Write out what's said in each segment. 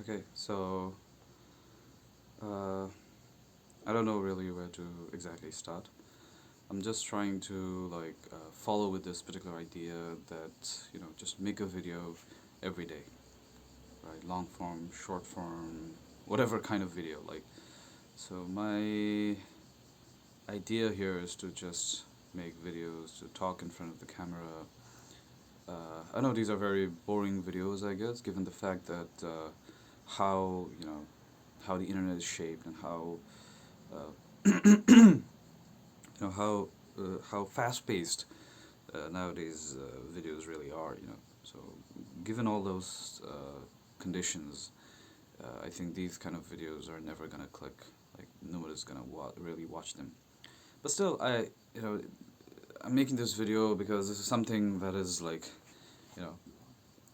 Okay, so uh, I don't know really where to exactly start. I'm just trying to follow with this particular idea that just make a video every day, right? Long form, short form, whatever kind of video. So my idea here is to just make videos, to talk in front of the camera. I know these are very boring videos, I guess, given the fact that how how the internet is shaped and how fast-paced nowadays videos really are. So given all those conditions, I think these kind of videos are never gonna click. Like nobody's gonna really watch them. But still, you know I'm making this video because this is something that is you know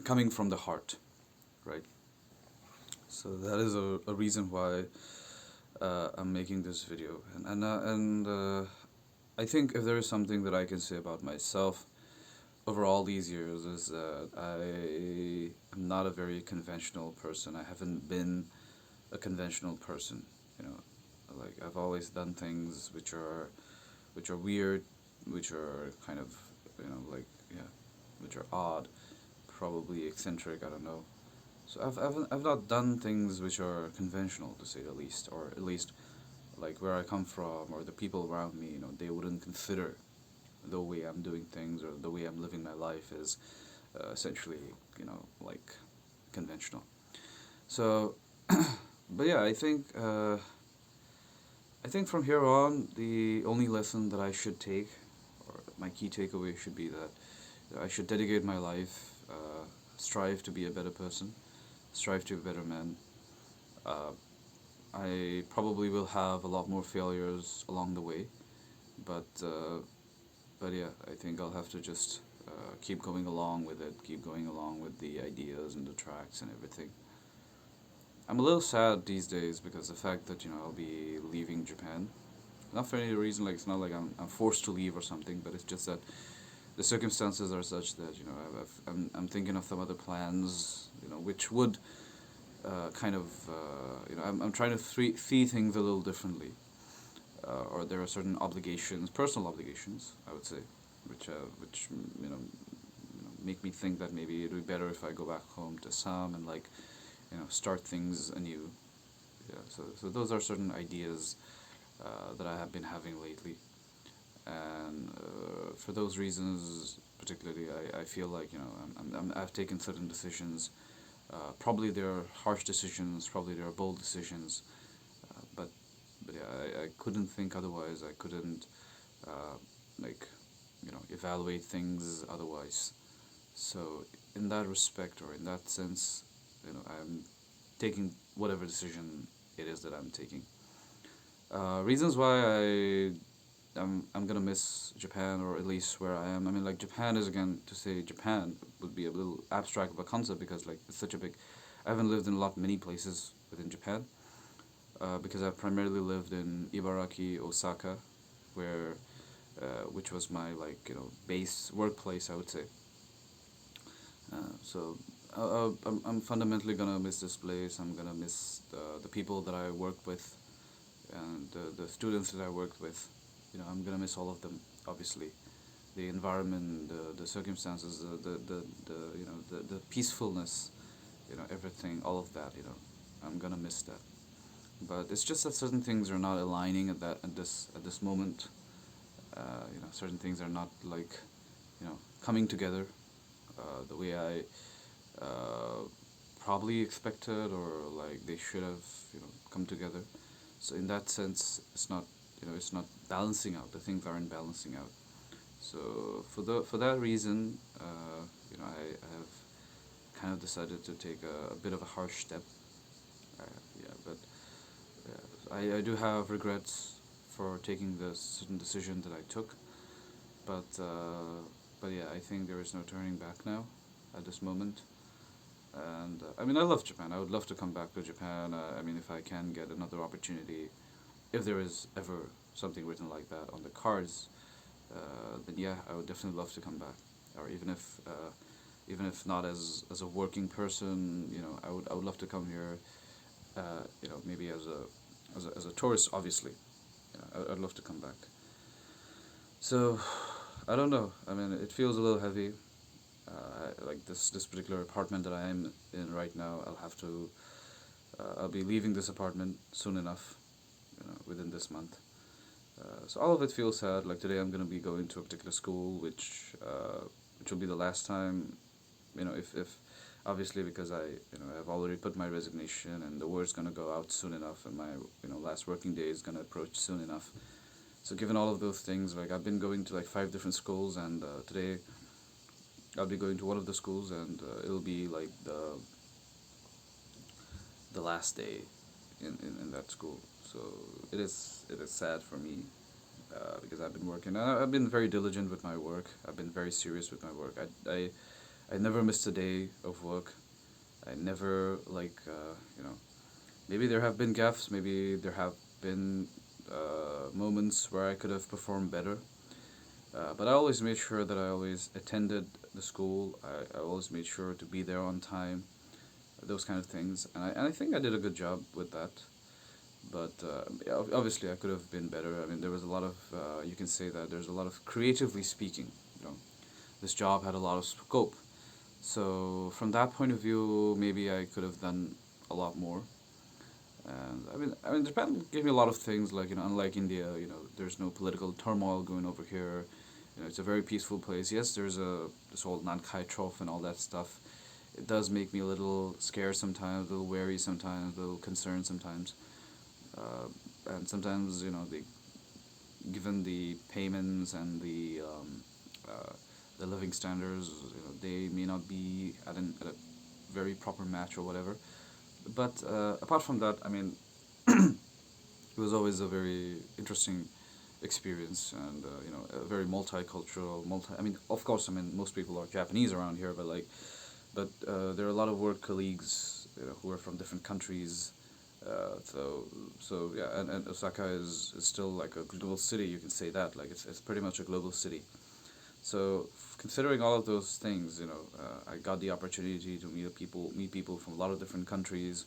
coming from the heart, right? So that is a reason why I'm making this video, and I think if there is something that I can say about myself over all these years is that I am not a very conventional person. I haven't been a conventional person, you know. Like I've always done things which are weird, which are kind of yeah, which are odd, probably eccentric. I don't know. So I've not done things which are conventional to say the least, or at least like where I come from or the people around me. They wouldn't consider the way I'm doing things or the way I'm living my life is essentially like conventional. So, but yeah, I think from here on, the only lesson that I should take, or my key takeaway should be that I should dedicate my life, strive to be a better person, strive to be a better man. Uh, I probably will have a lot more failures along the way, but yeah, I think I'll have to just keep going along with it, keep going along with the ideas and the tracks and everything. I'm a little sad these days because the fact that I'll be leaving Japan. Not for any reason, like it's not like I'm forced to leave or something, but it's just that the circumstances are such that I'm thinking of some other plans, which would kind of I'm trying to see things a little differently, or there are certain obligations, personal obligations, I would say, which make me think that maybe it would be better if I go back home to Assam and start things anew. Yeah, so those are certain ideas that I have been having lately, and for those reasons, particularly, I feel like I've taken certain decisions. Probably they're harsh decisions, probably they're bold decisions, but yeah, I couldn't think otherwise. I couldn't uh, like evaluate things otherwise. So in that respect, or in that sense, I'm taking whatever decision it is that I'm taking. Reasons why I'm gonna miss Japan, or at least where I am. I mean, like Japan is, again, to say Japan would be a little abstract of a concept because like it's such a big. I haven't lived in many places within Japan, because I've primarily lived in Ibaraki, Osaka, where which was my base workplace, I would say. So I'm fundamentally gonna miss this place. I'm gonna miss the people that I work with and the students that I worked with. I'm gonna miss all of them, obviously. The environment, the circumstances, the peacefulness, everything, all of that. I'm gonna miss that. But it's just that certain things are not aligning at this moment. Certain things are not coming together the way I uh, probably expected, or like they should have come together. So in that sense, it's not balancing out. The things aren't balancing out. So for that reason, I have kind of decided to take a bit of a harsh step. Yeah, but I do have regrets for taking the certain decision that I took. But yeah, I think there is no turning back now at this moment. And I mean, I love Japan. I would love to come back to Japan. I mean, if I can get another opportunity, if there is ever something written like that on the cards, then yeah, I would definitely love to come back. Or even even if not as a working person. I would love to come here. Maybe as a tourist, obviously. I'd love to come back. So I don't know. I mean, it feels a little heavy. Like this particular apartment that I am in right now, I'll be leaving this apartment soon enough, within this month. So all of it feels sad. Like today, I'm gonna be going to a particular school, which will be the last time. If obviously because I've already put my resignation, and the word's gonna go out soon enough, and my last working day is gonna approach soon enough. So given all of those things, like I've been going to like 5 different schools, and today I'll be going to one of the schools, and it'll be like the last day in that school. So it is sad for me, because I've been working. I've been very diligent with my work. I've been very serious with my work. I never missed a day of work. I never maybe there have been gaffes. Maybe there have been moments where I could have performed better. But I always made sure that I always attended the school. I always made sure to be there on time, those kind of things. And I think I did a good job with that. But yeah, obviously, I could have been better. I mean, there was a lot of, you can say that there's a lot of, creatively speaking, this job had a lot of scope. So, from that point of view, maybe I could have done a lot more. And I mean, Japan gave me a lot of things. Like unlike India, there's no political turmoil going over here. It's a very peaceful place. Yes, there's this whole Nankai Trough and all that stuff. It does make me a little scared sometimes, a little wary sometimes, a little concerned sometimes. And sometimes, given the payments and the living standards, they may not be at a very proper match or whatever. But apart from that, I mean, it was always a very interesting experience, and a very multicultural, multi. I mean, of course, I mean most people are Japanese around here, but there are a lot of work colleagues, who are from different countries. So yeah, and Osaka is still like a global city. You can say that, like it's pretty much a global city. So considering all of those things, I got the opportunity to meet people from a lot of different countries,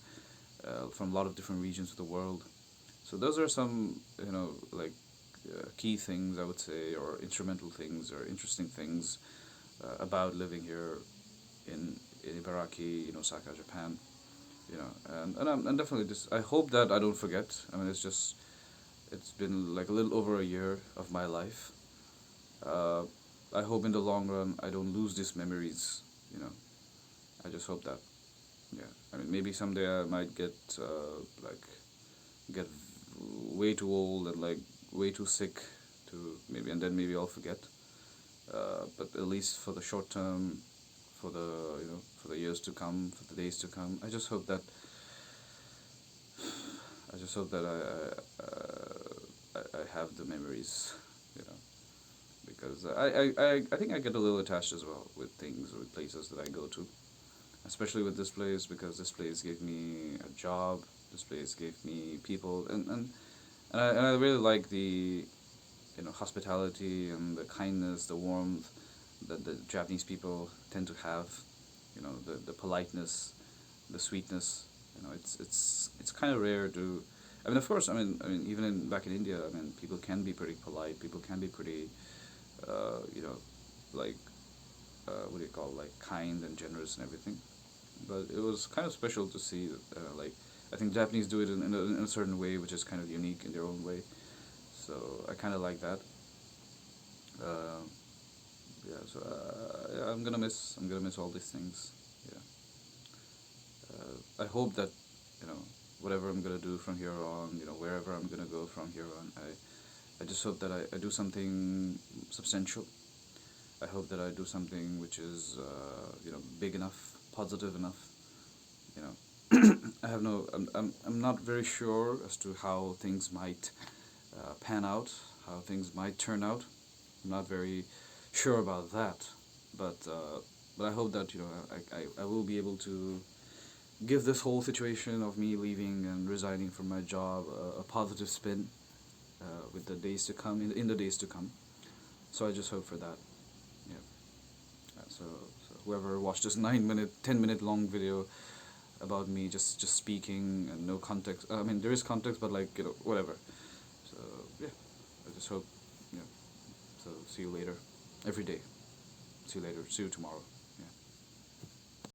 from a lot of different regions of the world. So those are some, like key things I would say, or instrumental things, or interesting things about living here in Ibaraki, in Osaka, Japan. And definitely just I hope that I don't forget. I mean, it's been like a little over a year of my life. Uh, I hope in the long run I don't lose these memories. You know, I just hope that. Yeah, I mean, maybe someday I might get way too old and like way too sick to maybe, and then maybe I'll forget. But at least for the short term, for the years to come, for the days to come, I just hope that I have the memories, you know, because I think I get a little attached as well with things, with places that I go to, especially with this place, because this place gave me a job. This place gave me people, and I really like the hospitality and the kindness, the warmth that the Japanese people tend to have. The politeness, the sweetness. It's kind of rare to. I mean, of course. Even back in India, I mean, people can be pretty polite. People can be pretty, you know, like what do you call, like kind and generous and everything. But it was kind of special to see. Like I think Japanese do it in a certain way, which is kind of unique in their own way. So I kind of like that. Uh, yeah. So yeah, I'm gonna miss all these things. Yeah. I hope that you know whatever I'm gonna do from here on, wherever I'm gonna go from here on, I just hope that I do something substantial. I hope that I do something which is big enough, positive enough. You know, I have no. I'm not very sure as to how things might pan out, how things might turn out. I'm not very sure about that, but I hope that I will be able to give this whole situation of me leaving and resigning from my job a positive spin with the days to come in the days to come. So I just hope for that. Yeah. So whoever watched this 9 minute, 10 minute long video about me just speaking and no context. I mean, there is context, but like, whatever. So yeah, I just hope, you know. So see you later, every day. See you later. See you tomorrow.